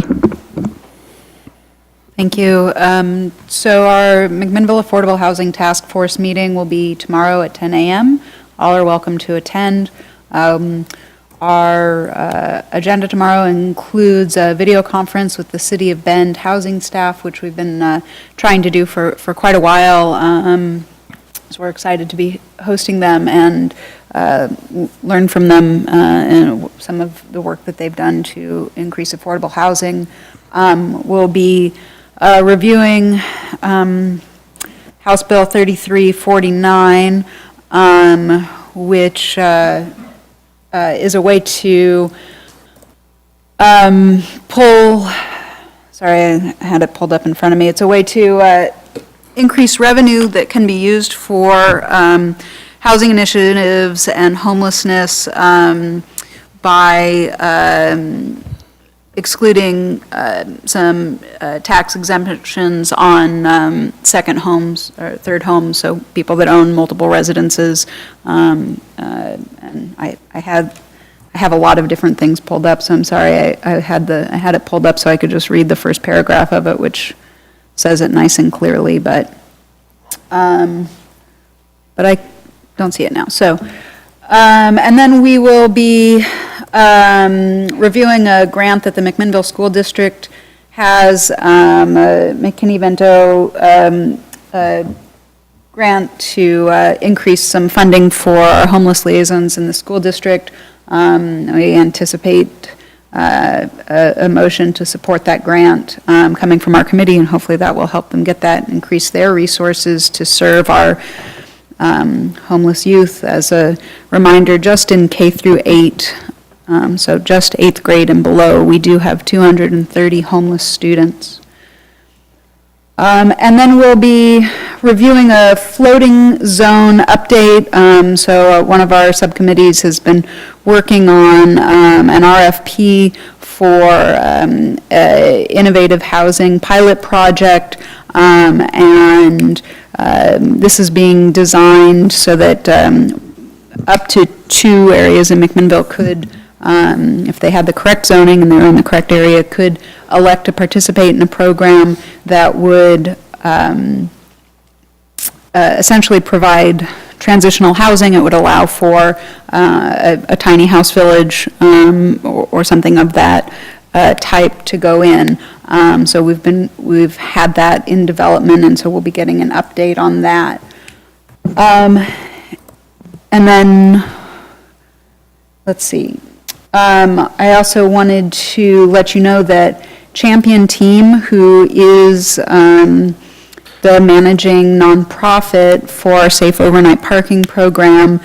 Remy? Thank you. So our McMinnville Affordable Housing Task Force meeting will be tomorrow at 10 a.m. All are welcome to attend. Our agenda tomorrow includes a video conference with the City of Bend housing staff, which we've been trying to do for quite a while. So we're excited to be hosting them and learn from them and some of the work that they've done to increase affordable housing. We'll be reviewing House Bill 3349, which is a way to sorry, I had it pulled up in front of me. It's a way to increase revenue that can be used for housing initiatives and homelessness by excluding some tax exemptions on second homes or third homes, so people that own multiple residences. And I have a lot of different things pulled up, so I'm sorry I had it pulled up so I could just read the first paragraph of it, which says it nice and clearly, but I don't see it now. So, and then we will be reviewing a grant that the McMinnville School District has, a McKinney-Vento grant to increase some funding for our homeless liaisons in the school district. We anticipate a motion to support that grant coming from our committee, and hopefully that will help them get that, increase their resources to serve our homeless youth. As a reminder, just in K through 8, so just 8th grade and below, we do have 230 homeless students. And then we'll be reviewing a floating zone update. So one of our subcommittees has been working on an RFP for innovative housing pilot project, and this is being designed so that up to 2 areas in McMinnville could, if they had the correct zoning and they're in the correct area, could elect to participate in a program that would essentially provide transitional housing. It would allow for a tiny house village or something of that type to go in. So we've had that in development, and so we'll be getting an update on that. And then, let's see. I also wanted to let you know that Champion Team, who is the managing nonprofit for our Safe Overnight Parking program,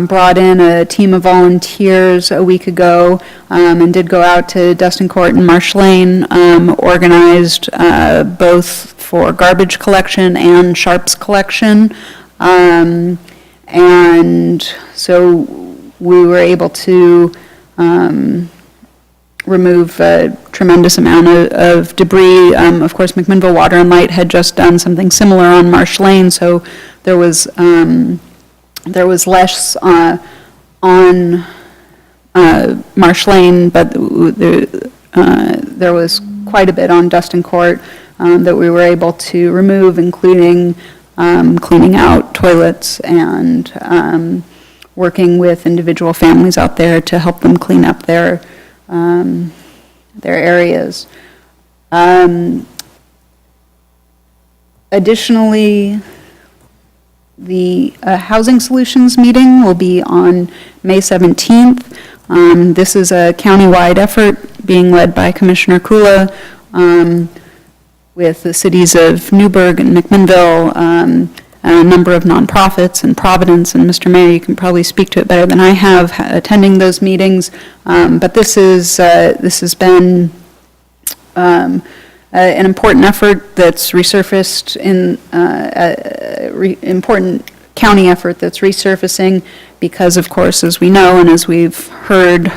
brought in a team of volunteers a week ago and did go out to Dustin Court and Marsh Lane, organized both for garbage collection and sharps collection. And so we were able to remove a tremendous amount of debris. Of course, McMinnville Water and Light had just done something similar on Marsh Lane, so there was less on Marsh Lane, but there was quite a bit on Dustin Court that we were able to remove, including cleaning out toilets and working with individual families out there to help them clean up their areas. Additionally, the Housing Solutions meeting will be on May 17th. This is a countywide effort being led by Commissioner Kula with the cities of Newburgh and McMinnville, a number of nonprofits in Providence, and Mr. Mayor, you can probably speak to it better than I have, attending those meetings. But this has been an important effort that's resurfaced in important county effort that's resurfacing because, of course, as we know and as we've heard,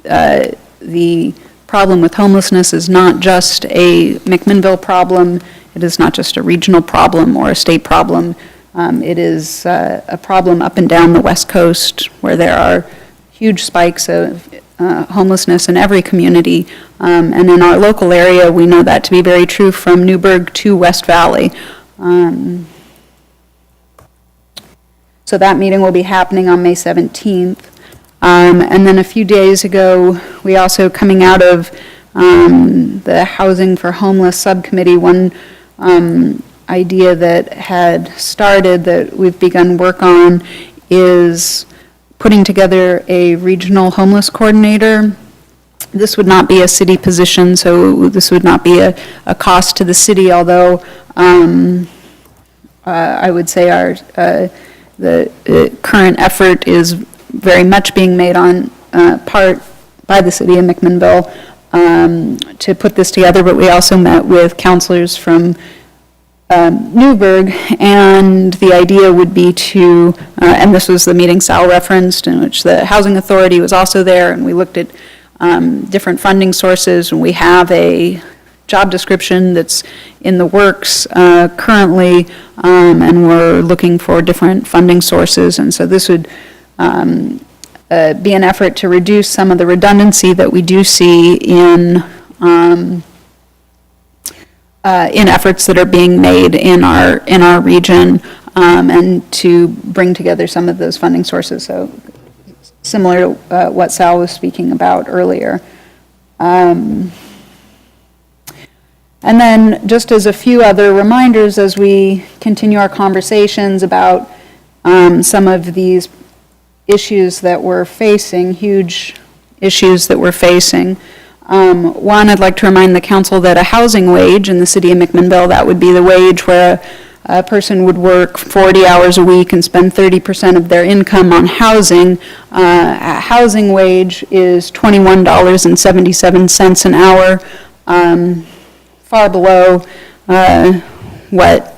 the problem with homelessness is not just a McMinnville problem. It is not just a regional problem or a state problem. It is a problem up and down the West Coast where there are huge spikes of homelessness in every community. And in our local area, we know that to be very true from Newburgh to West Valley. So that meeting will be happening on May 17th. And then a few days ago, we also, coming out of the Housing for Homeless Subcommittee, one idea that had started that we've begun work on is putting together a regional homeless coordinator. This would not be a city position, so this would not be a cost to the city, although I would say the current effort is very much being made on part by the city of McMinnville to put this together, but we also met with counselors from Newburgh, and the idea would be to, and this was the meeting Sal referenced, in which the Housing Authority was also there, and we looked at different funding sources, and we have a job description that's in the works currently, and we're looking for different funding sources, and so this would be an effort to reduce some of the redundancy that we do see in efforts that are being made in our region, and to bring together some of those funding sources. So similar to what Sal was speaking about earlier. And then just as a few other reminders as we continue our conversations about some of these issues that we're facing, huge issues that we're facing. One, I'd like to remind the council that a housing wage in the city of McMinnville, that would be the wage where a person would work 40 hours a week and spend 30% of their income on housing. A housing wage is $21.77 an hour, far below what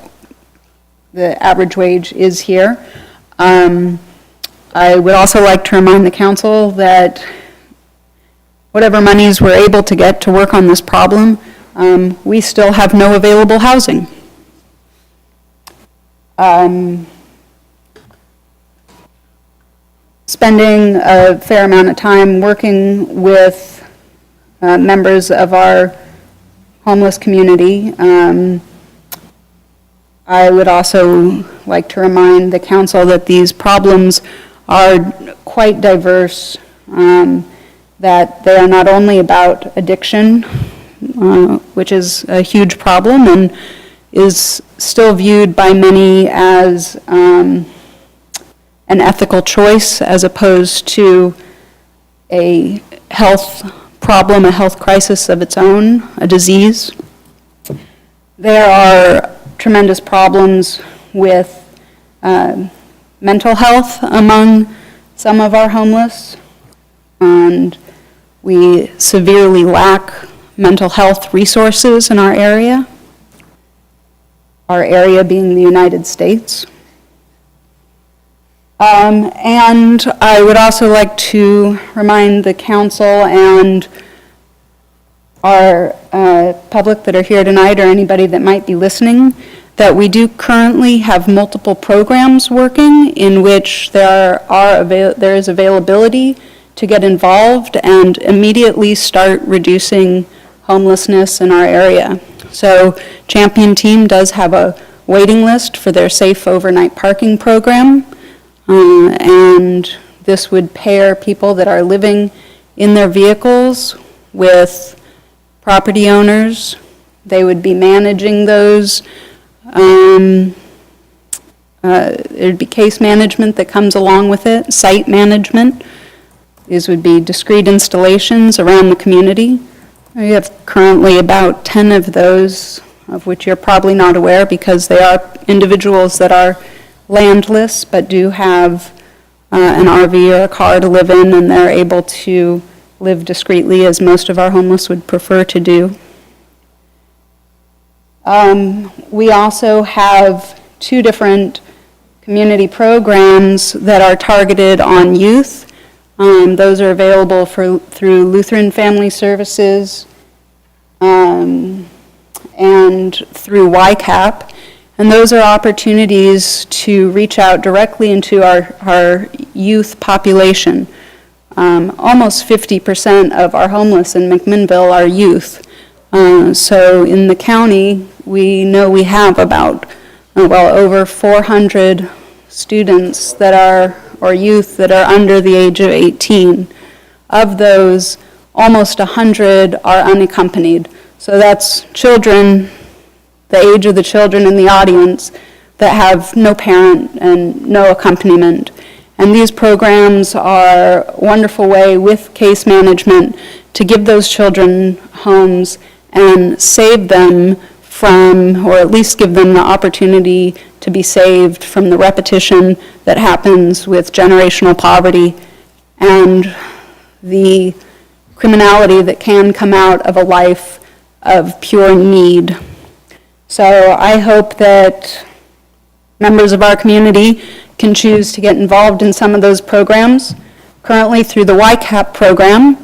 the average wage is here. I would also like to remind the council that whatever monies we're able to get to work on this problem, we still have no available housing. Spending a fair amount of time working with members of our homeless community. I would also like to remind the council that these problems are quite diverse, that they are not only about addiction, which is a huge problem and is still viewed by many as an ethical choice as opposed to a health problem, a health crisis of its own, a disease. There are tremendous problems with mental health among some of our homeless, and we severely lack mental health resources in our area being the United States. And I would also like to remind the council and our public that are here tonight, or anybody that might be listening, that we do currently have multiple programs working in which there is availability to get involved and immediately start reducing homelessness in our area. So Champion Team does have a waiting list for their safe overnight parking program, and this would pair people that are living in their vehicles with property owners. They would be managing those. There'd be case management that comes along with it, site management. These would be discrete installations around the community. We have currently about 10 of those, of which you're probably not aware because they are individuals that are landless but do have an RV or a car to live in, and they're able to live discreetly as most of our homeless would prefer to do. We also have 2 different community programs that are targeted on youth. Those are available through Lutheran Family Services and through YCAP. And those are opportunities to reach out directly into our youth population. Almost 50% of our homeless in McMinnville are youth. So in the county, we know we have about, over 400 students that are, or youth that are under the age of 18. Of those, almost 100 are unaccompanied. So that's children, the age of the children in the audience, that have no parent and no accompaniment. And these programs are a wonderful way with case management to give those children homes and save them from, or at least give them the opportunity to be saved from the repetition that happens with generational poverty and the criminality that can come out of a life of pure need. So I hope that members of our community can choose to get involved in some of those programs. Currently, through the YCAP program,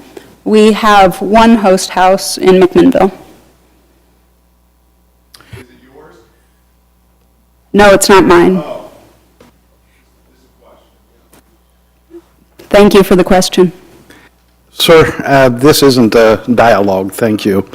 we have one host house in McMinnville. Is it yours? No, it's not mine. Oh. This is a question. Thank you for the question. Sir, this isn't a dialogue, thank you.